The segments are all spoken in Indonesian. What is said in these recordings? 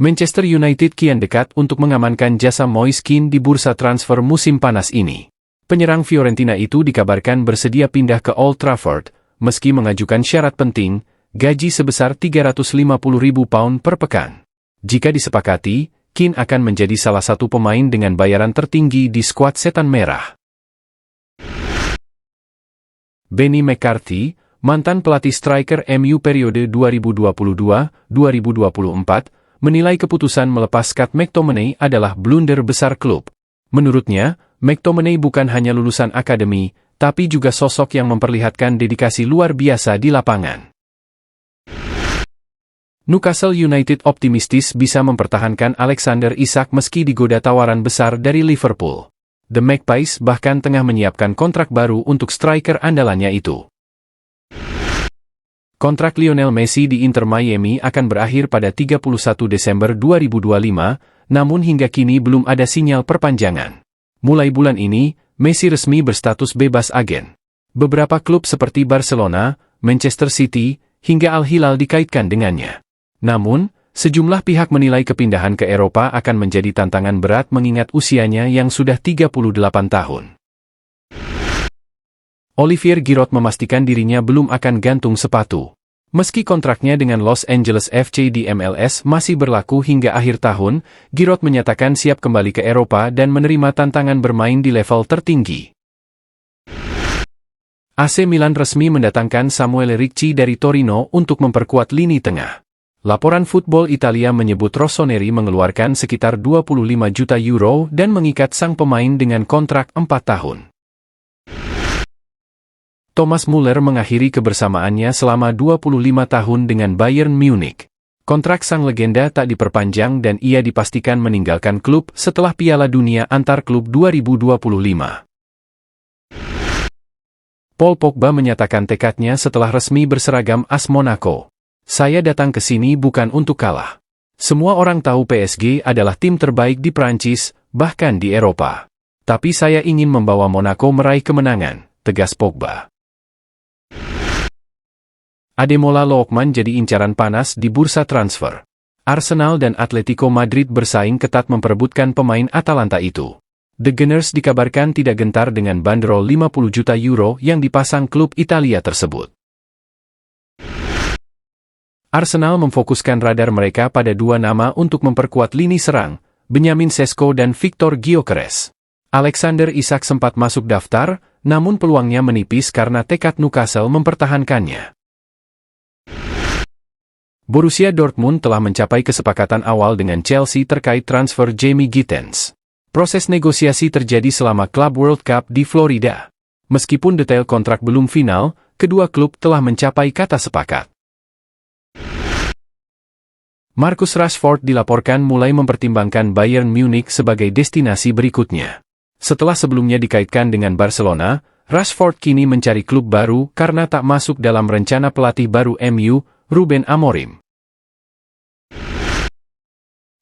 Manchester United kian dekat untuk mengamankan jasa Moise Kean di bursa transfer musim panas ini. Penyerang Fiorentina itu dikabarkan bersedia pindah ke Old Trafford, meski mengajukan syarat penting, gaji sebesar £350.000 per pekan. Jika disepakati, Kean akan menjadi salah satu pemain dengan bayaran tertinggi di skuad Setan Merah. Benny McCarthy, mantan pelatih striker MU periode 2022-2024, menilai keputusan melepas Scott McTominay adalah blunder besar klub. Menurutnya, McTominay bukan hanya lulusan akademi, tapi juga sosok yang memperlihatkan dedikasi luar biasa di lapangan. Newcastle United optimistis bisa mempertahankan Alexander Isak meski digoda tawaran besar dari Liverpool. The Magpies bahkan tengah menyiapkan kontrak baru untuk striker andalannya itu. Kontrak Lionel Messi di Inter Miami akan berakhir pada 31 Desember 2025, namun hingga kini belum ada sinyal perpanjangan. Mulai bulan ini, Messi resmi berstatus bebas agen. Beberapa klub seperti Barcelona, Manchester City, hingga Al Hilal dikaitkan dengannya. Namun, sejumlah pihak menilai kepindahan ke Eropa akan menjadi tantangan berat mengingat usianya yang sudah 38 tahun. Olivier Giroud memastikan dirinya belum akan gantung sepatu. Meski kontraknya dengan Los Angeles FC di MLS masih berlaku hingga akhir tahun, Giroud menyatakan siap kembali ke Eropa dan menerima tantangan bermain di level tertinggi. AC Milan resmi mendatangkan Samuel Ricci dari Torino untuk memperkuat lini tengah. Laporan Football Italia menyebut Rossoneri mengeluarkan sekitar €25 juta dan mengikat sang pemain dengan kontrak 4 tahun. Thomas Muller mengakhiri kebersamaannya selama 25 tahun dengan Bayern Munich. Kontrak sang legenda tak diperpanjang dan ia dipastikan meninggalkan klub setelah Piala Dunia antar klub 2025. Paul Pogba menyatakan tekadnya setelah resmi berseragam AS Monaco. Saya datang ke sini bukan untuk kalah. Semua orang tahu PSG adalah tim terbaik di Prancis, bahkan di Eropa. Tapi saya ingin membawa Monaco meraih kemenangan, tegas Pogba. Ademola Lookman jadi incaran panas di bursa transfer. Arsenal dan Atletico Madrid bersaing ketat memperebutkan pemain Atalanta itu. The Gunners dikabarkan tidak gentar dengan bandrol €50 juta yang dipasang klub Italia tersebut. Arsenal memfokuskan radar mereka pada dua nama untuk memperkuat lini serang, Benjamin Sesko dan Victor Gyökeres. Alexander Isak sempat masuk daftar, namun peluangnya menipis karena tekad Newcastle mempertahankannya. Borussia Dortmund telah mencapai kesepakatan awal dengan Chelsea terkait transfer Jamie Gittens. Proses negosiasi terjadi selama Club World Cup di Florida. Meskipun detail kontrak belum final, kedua klub telah mencapai kata sepakat. Marcus Rashford dilaporkan mulai mempertimbangkan Bayern Munich sebagai destinasi berikutnya. Setelah sebelumnya dikaitkan dengan Barcelona, Rashford kini mencari klub baru karena tak masuk dalam rencana pelatih baru MU, Ruben Amorim.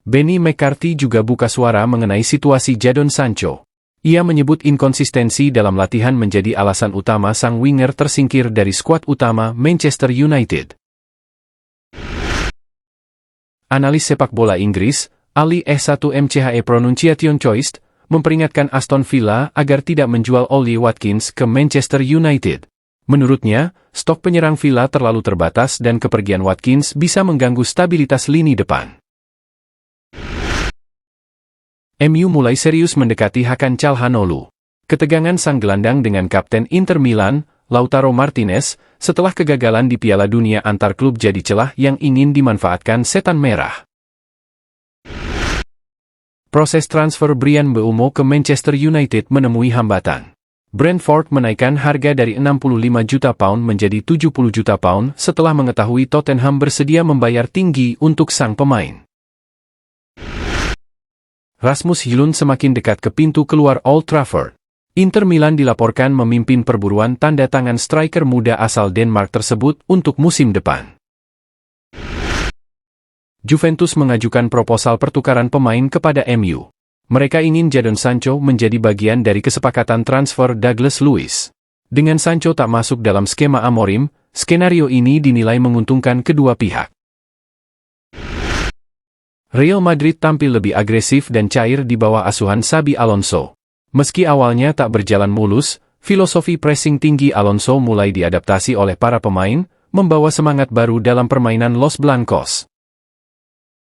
Benny McCarthy juga buka suara mengenai situasi Jadon Sancho. Ia menyebut inkonsistensi dalam latihan menjadi alasan utama sang winger tersingkir dari skuad utama Manchester United. Analis sepak bola Inggris, Ali S1MCHE Pronunciation Choice, memperingatkan Aston Villa agar tidak menjual Ollie Watkins ke Manchester United. Menurutnya, stok penyerang Villa terlalu terbatas dan kepergian Watkins bisa mengganggu stabilitas lini depan. MU mulai serius mendekati Hakan Calhanoglu. Ketegangan sang gelandang dengan kapten Inter Milan, Lautaro Martinez, setelah kegagalan di Piala Dunia antar klub jadi celah yang ingin dimanfaatkan Setan Merah. Proses transfer Bryan Mbeumo ke Manchester United menemui hambatan. Brentford menaikkan harga dari £65 juta menjadi £70 juta setelah mengetahui Tottenham bersedia membayar tinggi untuk sang pemain. Rasmus Højlund semakin dekat ke pintu keluar Old Trafford. Inter Milan dilaporkan memimpin perburuan tanda tangan striker muda asal Denmark tersebut untuk musim depan. Juventus mengajukan proposal pertukaran pemain kepada MU. Mereka ingin Jadon Sancho menjadi bagian dari kesepakatan transfer Douglas Luiz. Dengan Sancho tak masuk dalam skema Amorim, skenario ini dinilai menguntungkan kedua pihak. Real Madrid tampil lebih agresif dan cair di bawah asuhan Xabi Alonso. Meski awalnya tak berjalan mulus, filosofi pressing tinggi Alonso mulai diadaptasi oleh para pemain, membawa semangat baru dalam permainan Los Blancos.